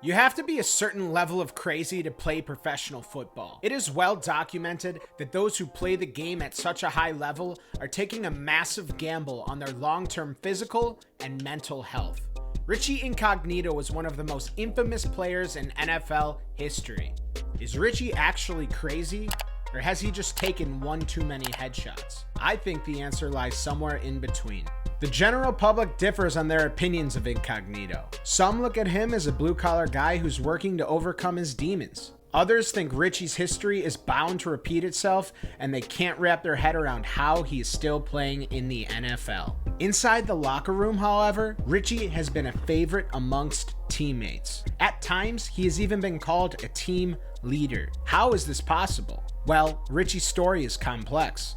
You have to be a certain level of crazy to play professional football. It is well documented that those who play the game at such a high level are taking a massive gamble on their long-term physical and mental health. Richie Incognito was one of the most infamous players in NFL history. Is Richie actually crazy? Or has he just taken one too many headshots? I think the answer lies somewhere in between. The general public differs on their opinions of Incognito. Some look at him as a blue-collar guy who's working to overcome his demons. Others think Richie's history is bound to repeat itself, and they can't wrap their head around how he is still playing in the NFL. Inside the locker room, however, Richie has been a favorite amongst teammates. At times, he has even been called a team leader. How is this possible? Well, Richie's story is complex.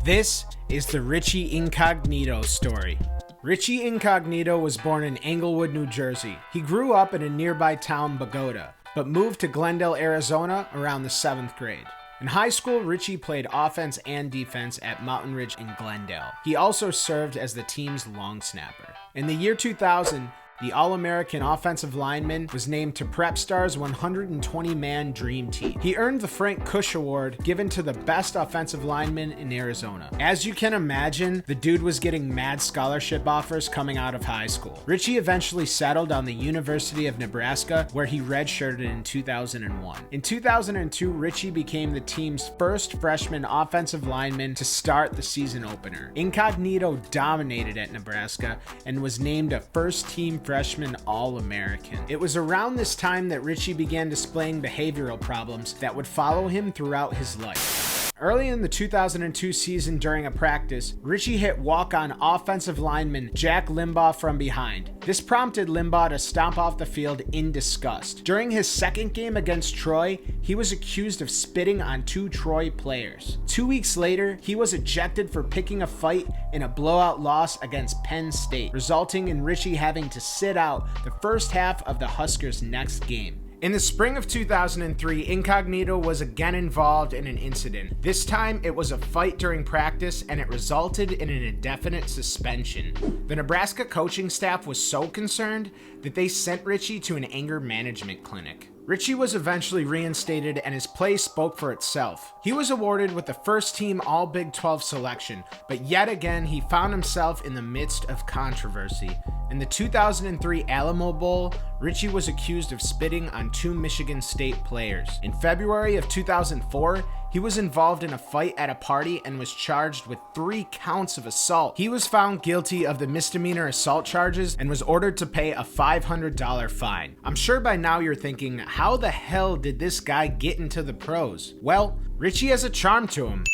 This is the Richie Incognito story. Richie Incognito was born in Englewood, New Jersey. He grew up in a nearby town, Bogota, but moved to Glendale, Arizona around the 7th grade. In high school, Richie played offense and defense at Mountain Ridge in Glendale. He also served as the team's long snapper. In the year 2000, the All-American offensive lineman was named to Prep Star's 120-man dream team. He earned the Frank Kush Award given to the best offensive lineman in Arizona. As you can imagine, the dude was getting mad scholarship offers coming out of high school. Richie eventually settled on the University of Nebraska, where he redshirted in 2001. In 2002, Richie became the team's first freshman offensive lineman to start the season opener. Incognito dominated at Nebraska and was named a first-team freshman All-American. It was around this time that Richie began displaying behavioral problems that would follow him throughout his life. Early in the 2002 season during a practice, Richie hit walk-on offensive lineman Jack Limbaugh from behind. This prompted Limbaugh to stomp off the field in disgust. During his second game against Troy, he was accused of spitting on 2 Troy players. 2 weeks later, he was ejected for picking a fight in a blowout loss against Penn State, resulting in Richie having to sit out the first half of the Huskers' next game. In the spring of 2003, Incognito was again involved in an incident. This time, it was a fight during practice, and it resulted in an indefinite suspension. The Nebraska coaching staff was so concerned that they sent Richie to an anger management clinic. Richie was eventually reinstated, and his play spoke for itself. He was awarded with the first-team All-Big 12 selection, but yet again, he found himself in the midst of controversy. In the 2003 Alamo Bowl, Richie was accused of spitting on 2 Michigan State players. In February of 2004, he was involved in a fight at a party and was charged with 3 counts of assault. He was found guilty of the misdemeanor assault charges and was ordered to pay a $500 fine. I'm sure by now you're thinking, how the hell did this guy get into the pros? Well, Richie has a charm to him.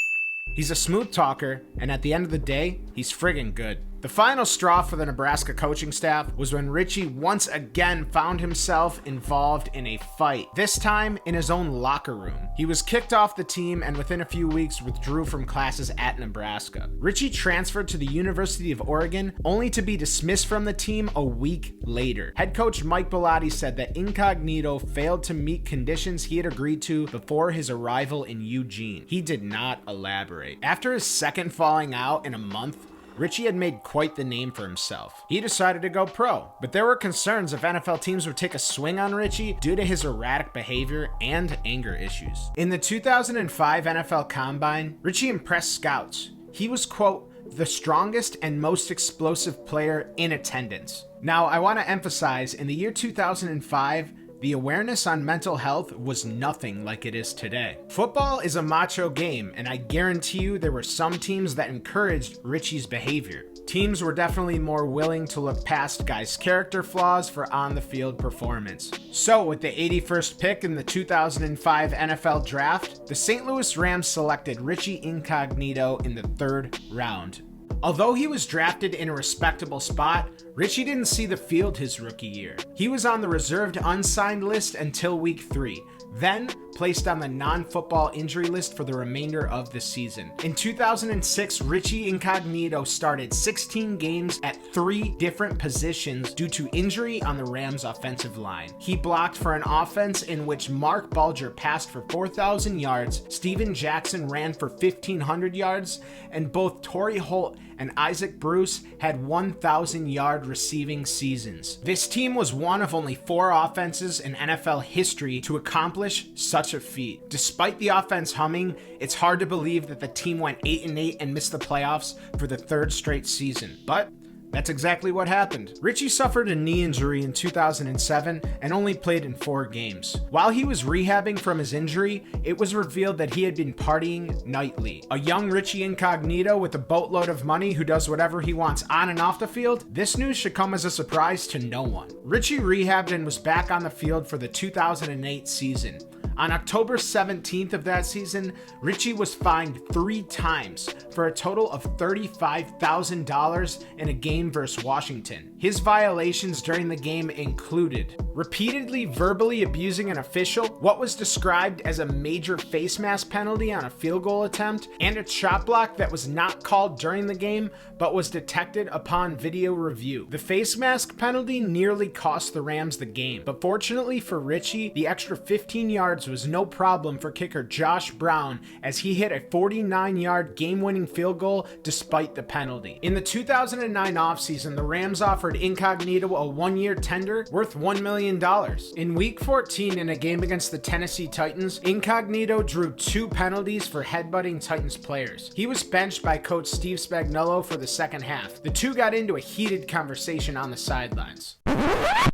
He's a smooth talker, and at the end of the day, he's friggin' good. The final straw for the Nebraska coaching staff was when Richie once again found himself involved in a fight, this time in his own locker room. He was kicked off the team and within a few weeks withdrew from classes at Nebraska. Richie transferred to the University of Oregon, only to be dismissed from the team a week later. Head coach Mike Bellotti said that Incognito failed to meet conditions he had agreed to before his arrival in Eugene. He did not elaborate. After his second falling out in a month, Richie had made quite the name for himself. He decided to go pro, but there were concerns if NFL teams would take a swing on Richie due to his erratic behavior and anger issues. In the 2005 NFL Combine, Richie impressed scouts. He was, quote, the strongest and most explosive player in attendance. Now, I want to emphasize, in the year 2005, the awareness on mental health was nothing like it is today. Football is a macho game, and I guarantee you there were some teams that encouraged Richie's behavior. Teams were definitely more willing to look past guys' character flaws for on-the-field performance. So, with the 81st pick in the 2005 NFL Draft, the St. Louis Rams selected Richie Incognito in the 3rd round. Although he was drafted in a respectable spot, Richie didn't see the field his rookie year. He was on the reserved unsigned list until week 3, then placed on the non-football injury list for the remainder of the season. In 2006, Richie Incognito started 16 games at 3 different positions due to injury on the Rams' offensive line. He blocked for an offense in which Mark Bulger passed for 4,000 yards, Steven Jackson ran for 1,500 yards, and both Torrey Holt and Isaac Bruce had 1,000-yard receiving seasons. This team was one of only 4 offenses in NFL history to accomplish such a feat. Despite the offense humming, it's hard to believe that the team went 8-8 and missed the playoffs for the 3rd straight season. But that's exactly what happened. Richie suffered a knee injury in 2007 and only played in 4 games. While he was rehabbing from his injury, it was revealed that he had been partying nightly. A young Richie Incognito with a boatload of money who does whatever he wants on and off the field? This news should come as a surprise to no one. Richie rehabbed and was back on the field for the 2008 season. On October 17th of that season, Richie was fined 3 times for a total of $35,000 in a game versus Washington. His violations during the game included repeatedly verbally abusing an official, what was described as a major face mask penalty on a field goal attempt, and a chop block that was not called during the game but was detected upon video review. The face mask penalty nearly cost the Rams the game, but fortunately for Richie, the extra 15 yards was no problem for kicker Josh Brown as he hit a 49-yard game-winning field goal despite the penalty. In the 2009 offseason, the Rams offered Incognito a 1-year tender worth $1 million. In Week 14 in a game against the Tennessee Titans, Incognito drew 2 penalties for headbutting Titans players. He was benched by coach Steve Spagnuolo for the second half. The two got into a heated conversation on the sidelines.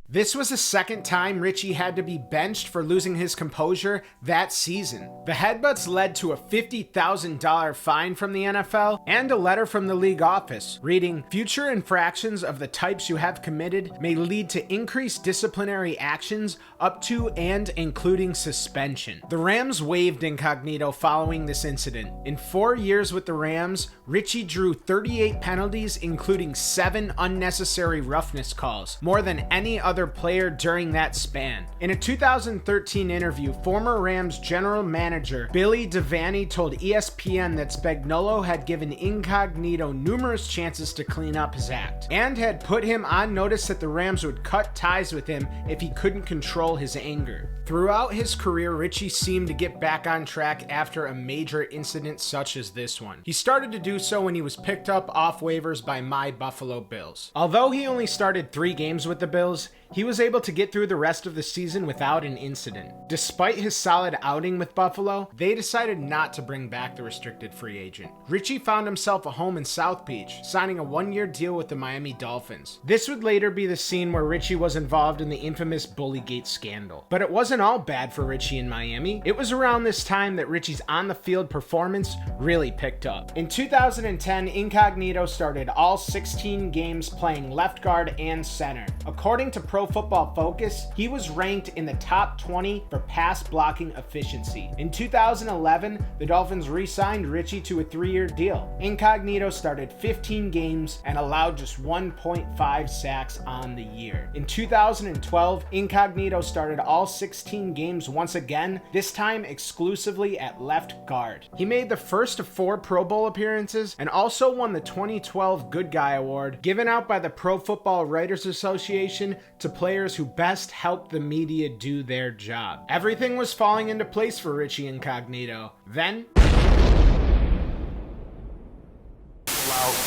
This was the second time Richie had to be benched for losing his composure that season. The headbutts led to a $50,000 fine from the NFL and a letter from the league office reading, "Future infractions of the types you have committed may lead to increased disciplinary actions up to and including suspension." The Rams waived Incognito following this incident. In 4 years with the Rams, Richie drew 38 penalties, including 7 unnecessary roughness calls, more than any other player during that span. In a 2013 interview, former Rams general manager Billy Devaney told ESPN that Spagnuolo had given Incognito numerous chances to clean up his act and had put him on notice that the Rams would cut ties with him if he couldn't control his anger. Throughout his career, Richie seemed to get back on track after a major incident such as this one. He started to do so when he was picked up off waivers by my Buffalo Bills. Although he only started 3 games with the Bills, he was able to get through the rest of the season without an incident. Despite his solid outing with Buffalo, they decided not to bring back the restricted free agent. Richie found himself a home in South Beach, signing a 1-year deal with the Miami Dolphins. This would later be the scene where Richie was involved in the infamous Bullygate scandal. But it wasn't all bad for Richie in Miami. It was around this time that Richie's on-the-field performance really picked up. In 2010, Incognito started all 16 games playing left guard and center. According to Pro Football Focus, he was ranked in the top 20 for pass blocking efficiency. In 2011, the Dolphins re-signed Richie to a 3-year deal. Incognito started 15 games and allowed just 1.5 sacks on the year. In 2012, Incognito started all 16 games once again, this time exclusively at left guard. He made the first of 4 Pro Bowl appearances and also won the 2012 Good Guy Award, given out by the Pro Football Writers Association to players who best helped the media do their job. Everything was falling into place for Richie Incognito. Then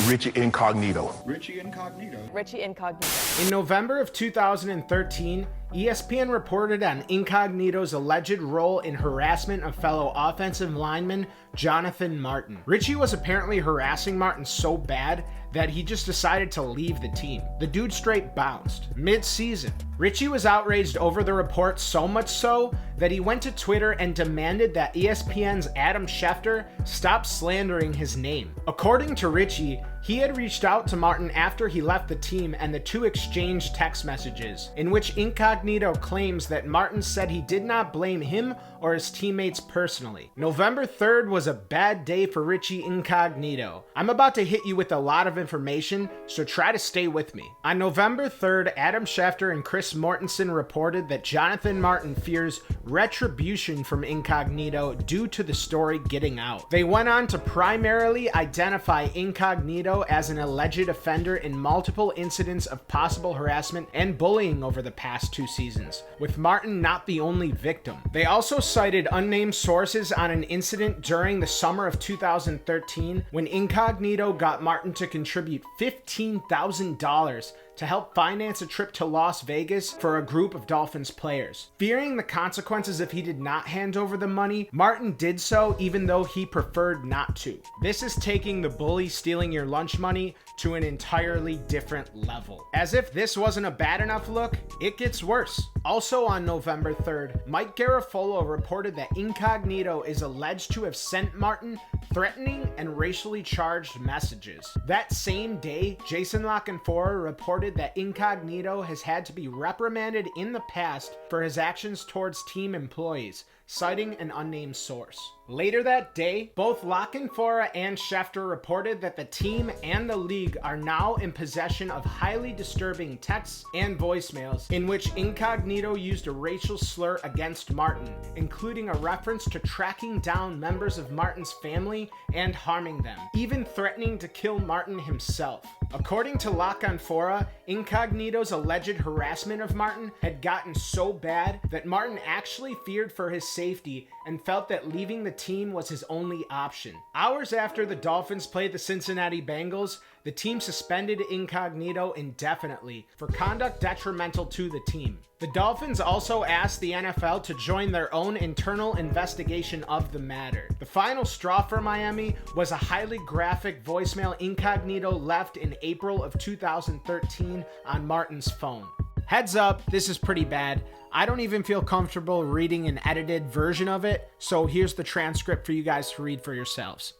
Richie Incognito. Richie Incognito. Richie Incognito. in November of 2013, ESPN reported on Incognito's alleged role in harassment of fellow offensive lineman Jonathan Martin. Richie was apparently harassing Martin so bad that he just decided to leave the team. The dude straight bounced mid-season. Richie was outraged over the report, so much so that he went to Twitter and demanded that ESPN's Adam Schefter stop slandering his name. According to Richie, he had reached out to Martin after he left the team, and the two exchanged text messages, in which Incognito claims that Martin said he did not blame him or his teammates personally. November 3rd was a bad day for Richie Incognito. I'm about to hit you with a lot of information, so try to stay with me. On November 3rd, Adam Schefter and Chris Chris Mortensen reported that Jonathan Martin fears retribution from Incognito due to the story getting out. They went on to primarily identify Incognito as an alleged offender in multiple incidents of possible harassment and bullying over the past 2 seasons, with Martin not the only victim. They also cited unnamed sources on an incident during the summer of 2013 when Incognito got Martin to contribute $15,000 to help finance a trip to Las Vegas for a group of Dolphins players. Fearing the consequences if he did not hand over the money, Martin did so even though he preferred not to. This is taking the bully stealing your lunch money to an entirely different level. As if this wasn't a bad enough look, it gets worse. Also on November 3rd, Mike Garafolo reported that Incognito is alleged to have sent Martin threatening and racially charged messages. That same day, Jason Lockenfora reported that Incognito has had to be reprimanded in the past for his actions towards team employees, citing an unnamed source. Later that day, both Lockenfora and Schefter reported that the team and the league are now in possession of highly disturbing texts and voicemails in which Incognito used a racial slur against Martin, including a reference to tracking down members of Martin's family and harming them, even threatening to kill Martin himself. According to Lockenfora, Incognito's alleged harassment of Martin had gotten so bad that Martin actually feared for his safety and felt that leaving the team was his only option. Hours after the Dolphins played the Cincinnati Bengals, the team suspended Incognito indefinitely for conduct detrimental to the team. The Dolphins also asked the NFL to join their own internal investigation of the matter. The final straw for Miami was a highly graphic voicemail Incognito left in April of 2013 on Martin's phone. Heads up, this is pretty bad. I don't even feel comfortable reading an edited version of it, so here's the transcript for you guys to read for yourselves.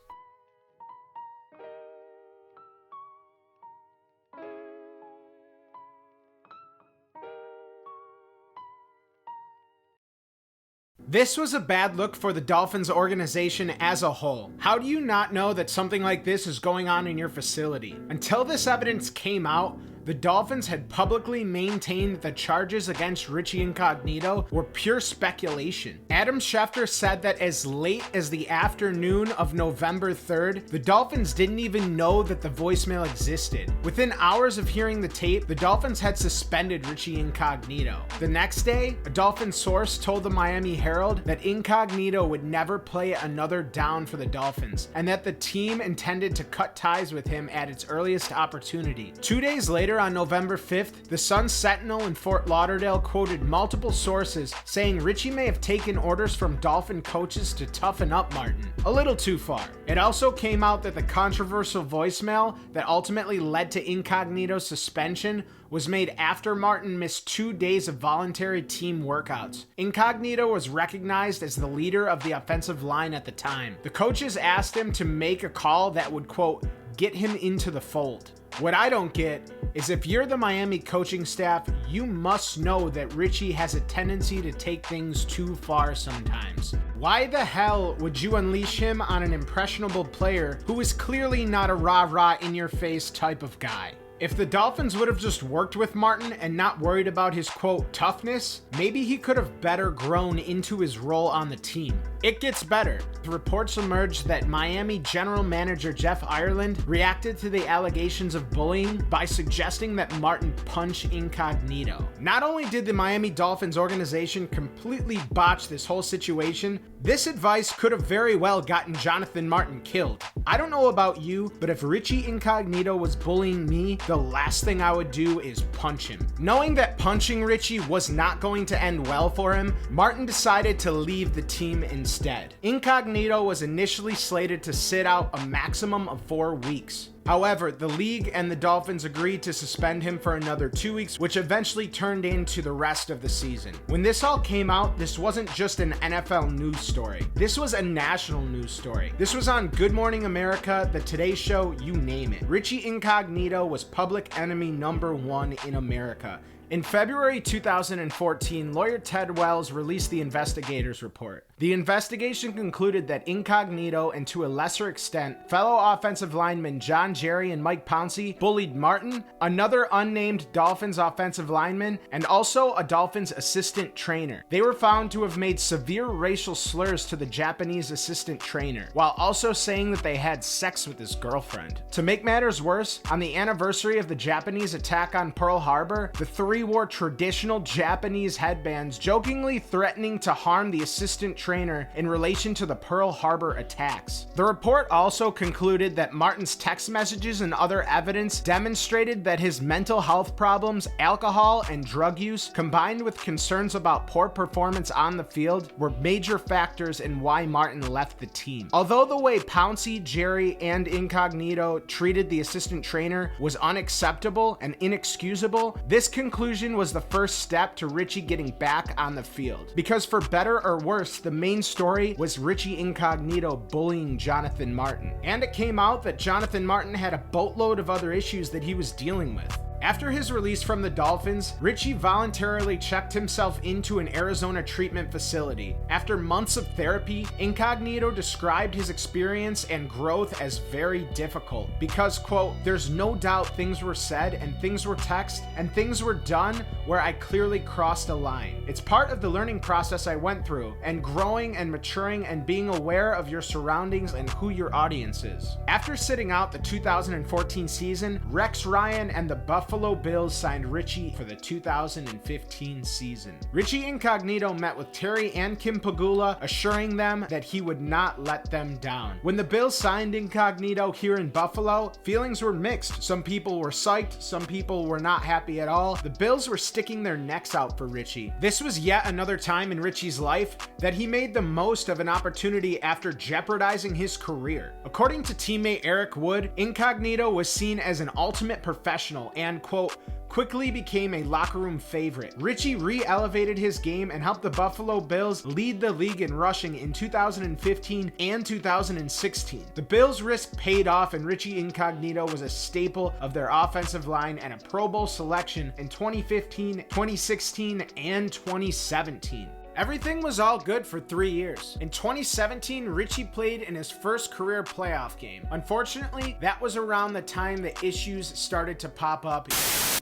This was a bad look for the Dolphins organization as a whole. How do you not know that something like this is going on in your facility? Until this evidence came out, the Dolphins had publicly maintained that charges against Richie Incognito were pure speculation. Adam Schefter said that as late as the afternoon of November 3rd, the Dolphins didn't even know that the voicemail existed. Within hours of hearing the tape, the Dolphins had suspended Richie Incognito. The next day, a Dolphins source told the Miami Herald that Incognito would never play another down for the Dolphins, and that the team intended to cut ties with him at its earliest opportunity. 2 days later, on November 5th, the Sun-Sentinel in Fort Lauderdale quoted multiple sources saying Richie may have taken orders from Dolphin coaches to toughen up Martin. A little too far. It also came out that the controversial voicemail that ultimately led to Incognito's suspension was made after Martin missed 2 days of voluntary team workouts. Incognito was recognized as the leader of the offensive line at the time. The coaches asked him to make a call that would, quote, get him into the fold. What I don't get is if you're the Miami coaching staff, you must know that Richie has a tendency to take things too far sometimes. Why the hell would you unleash him on an impressionable player who is clearly not a rah-rah in-your-face type of guy? If the Dolphins would have just worked with Martin and not worried about his, quote, toughness, maybe he could have better grown into his role on the team. It gets better. The reports emerged that Miami general manager Jeff Ireland reacted to the allegations of bullying by suggesting that Martin punch Incognito. Not only did the Miami Dolphins organization completely botch this whole situation, this advice could have very well gotten Jonathan Martin killed. I don't know about you, but if Richie Incognito was bullying me, the last thing I would do is punch him. Knowing that punching Richie was not going to end well for him, Martin decided to leave the team instead. Incognito was initially slated to sit out a maximum of 4 weeks. However, the league and the Dolphins agreed to suspend him for another 2 weeks, which eventually turned into the rest of the season. When this all came out, this wasn't just an NFL news story. This was a national news story. This was on Good Morning America, The Today Show, you name it. Richie Incognito was public enemy number 1 in America. In February 2014, lawyer Ted Wells released the investigators report. The investigation concluded that Incognito, and to a lesser extent, fellow offensive linemen John Jerry and Mike Pouncey, bullied Martin, another unnamed Dolphins offensive lineman, and also a Dolphins assistant trainer. They were found to have made severe racial slurs to the Japanese assistant trainer, while also saying that they had sex with his girlfriend. To make matters worse, on the anniversary of the Japanese attack on Pearl Harbor, the three wore traditional Japanese headbands, jokingly threatening to harm the assistant trainer in relation to the Pearl Harbor attacks. The report also concluded that Martin's text messages and other evidence demonstrated that his mental health problems, alcohol, and drug use, combined with concerns about poor performance on the field, were major factors in why Martin left the team. Although the way Pouncey, Jerry, and Incognito treated the assistant trainer was unacceptable and inexcusable, this conclusion was the first step to Richie getting back on the field. Because for better or worse, the main story was Richie Incognito bullying Jonathan Martin. And it came out that Jonathan Martin had a boatload of other issues that he was dealing with. After his release from the Dolphins, Richie voluntarily checked himself into an Arizona treatment facility. After months of therapy, Incognito described his experience and growth as very difficult because, quote, "There's no doubt things were said and things were texted and things were done where I clearly crossed a line. It's part of the learning process I went through, and growing and maturing and being aware of your surroundings and who your audience is." After sitting out the 2014 season, Rex Ryan and the Buffalo Bills signed Richie for the 2015 season. Richie Incognito met with Terry and Kim Pagula, assuring them that he would not let them down. When the Bills signed Incognito here in Buffalo, feelings were mixed. Some people were psyched, some people were not happy at all. The Bills were sticking their necks out for Richie. This was yet another time in Richie's life that he made the most of an opportunity after jeopardizing his career. According to teammate Eric Wood, Incognito was seen as an ultimate professional and, quote, quickly became a locker room favorite. Richie re-elevated his game and helped the Buffalo Bills lead the league in rushing in 2015 and 2016. The Bills' risk paid off, and Richie Incognito was a staple of their offensive line and a Pro Bowl selection in 2015, 2016, and 2017. Everything was all good for 3 years. In 2017, Richie played in his first career playoff game. Unfortunately, that was around the time the issues started to pop up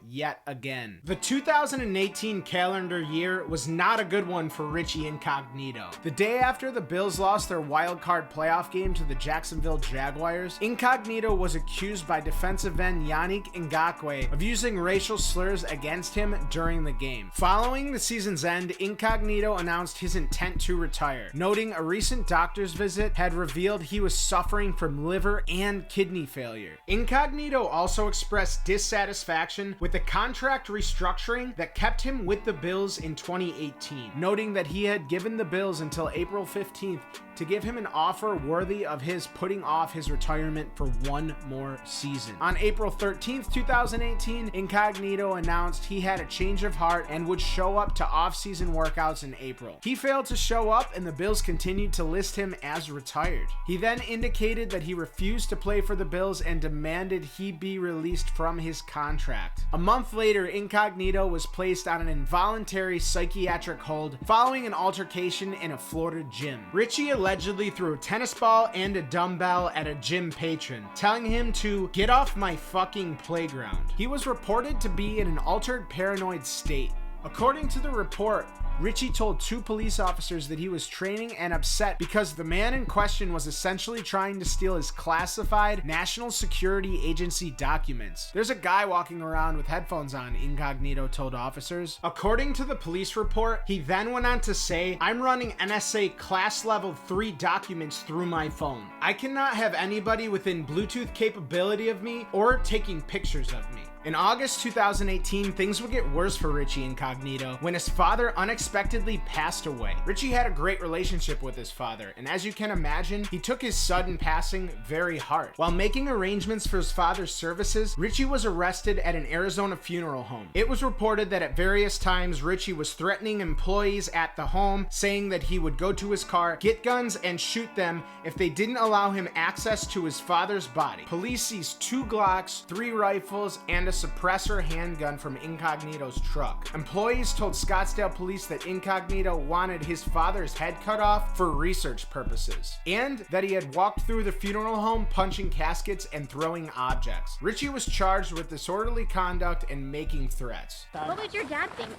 yet again. The 2018 calendar year was not a good one for Richie Incognito. The day after the Bills lost their wildcard playoff game to the Jacksonville Jaguars, Incognito was accused by defensive end Yannick Ngakoue of using racial slurs against him during the game. Following the season's end, Incognito announced his intent to retire, noting a recent doctor's visit had revealed he was suffering from liver and kidney failure. Incognito also expressed dissatisfaction with the contract restructuring that kept him with the Bills in 2018, noting that he had given the Bills until April 15th to give him an offer worthy of his putting off his retirement for one more season. On April 13th, 2018, Incognito announced he had a change of heart and would show up to off-season workouts in April. He failed to show up, and the Bills continued to list him as retired. He then indicated that he refused to play for the Bills and demanded he be released from his contract. A month later, Incognito was placed on an involuntary psychiatric hold following an altercation in a Florida gym. Richie allegedly threw a tennis ball and a dumbbell at a gym patron, telling him to get off my fucking playground. He was reported to be in an altered paranoid state. According to the report, Richie told 2 police officers that he was training and upset because the man in question was essentially trying to steal his classified National Security Agency documents. There's a guy walking around with headphones on, Incognito told officers. According to the police report, he then went on to say, "I'm running NSA class level 3 documents through my phone. I cannot have anybody within Bluetooth capability of me or taking pictures of me." In August 2018, things would get worse for Richie Incognito when his father unexpectedly passed away. Richie had a great relationship with his father, and as you can imagine, he took his sudden passing very hard. While making arrangements for his father's services, Richie was arrested at an Arizona funeral home. It was reported that at various times, Richie was threatening employees at the home, saying that he would go to his car, get guns, and shoot them if they didn't allow him access to his father's body. Police seized 2 Glocks, 3 rifles, and a suppressor handgun from Incognito's truck. Employees told Scottsdale police that Incognito wanted his father's head cut off for research purposes, and that he had walked through the funeral home punching caskets and throwing objects. Richie was charged with disorderly conduct and making threats. What would your dad think?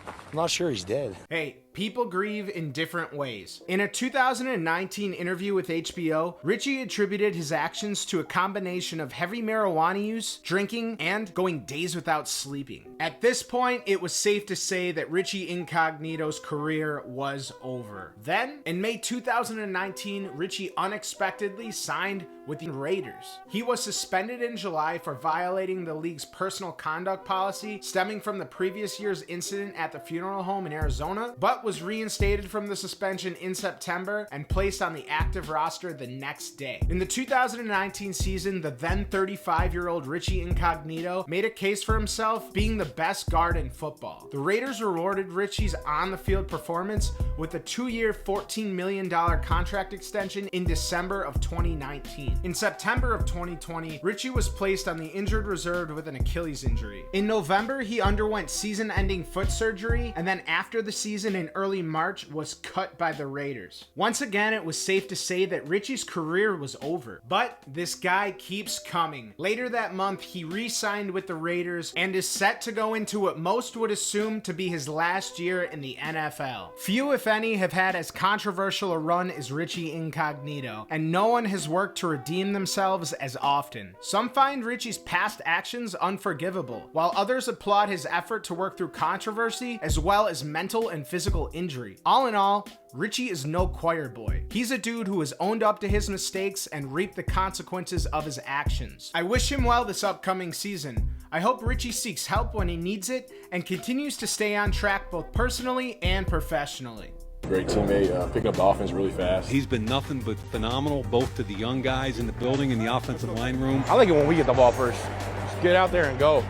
I'm not sure he's dead. Hey, people grieve in different ways. In a 2019 interview with HBO, Richie attributed his actions to a combination of heavy marijuana use, drinking, and going days without sleeping. At this point, it was safe to say that Richie Incognito's career was over. Then, in May 2019, Richie unexpectedly signed with the Raiders. He was suspended in July for violating the league's personal conduct policy stemming from the previous year's incident at the funeral home in Arizona, but was reinstated from the suspension in September and placed on the active roster the next day. In the 2019 season, the then 35-year-old Richie Incognito made a case for himself being the best guard in football. The Raiders rewarded Richie's on-the-field performance with a 2-year, $14 million contract extension in December of 2019. In September of 2020, Richie was placed on the injured reserve with an Achilles injury. In November, he underwent season-ending foot surgery, and then after the season in early March was cut by the Raiders. Once again, it was safe to say that Richie's career was over, but this guy keeps coming. Later that month, he re-signed with the Raiders and is set to go into what most would assume to be his last year in the NFL. Few, if any, have had as controversial a run as Richie Incognito, and no one has worked to redeem themselves as often. Some find Richie's past actions unforgivable, while others applaud his effort to work through controversy as well as mental and physical injury. All in all, Richie is no choir boy. He's a dude who has owned up to his mistakes and reaped the consequences of his actions. I wish him well this upcoming season. I hope Richie seeks help when he needs it and continues to stay on track both personally and professionally. Great teammate, picking up the offense really fast. He's been nothing but phenomenal, both to the young guys in the building and the offensive line room. I like it when we get the ball first. Just get out there and go.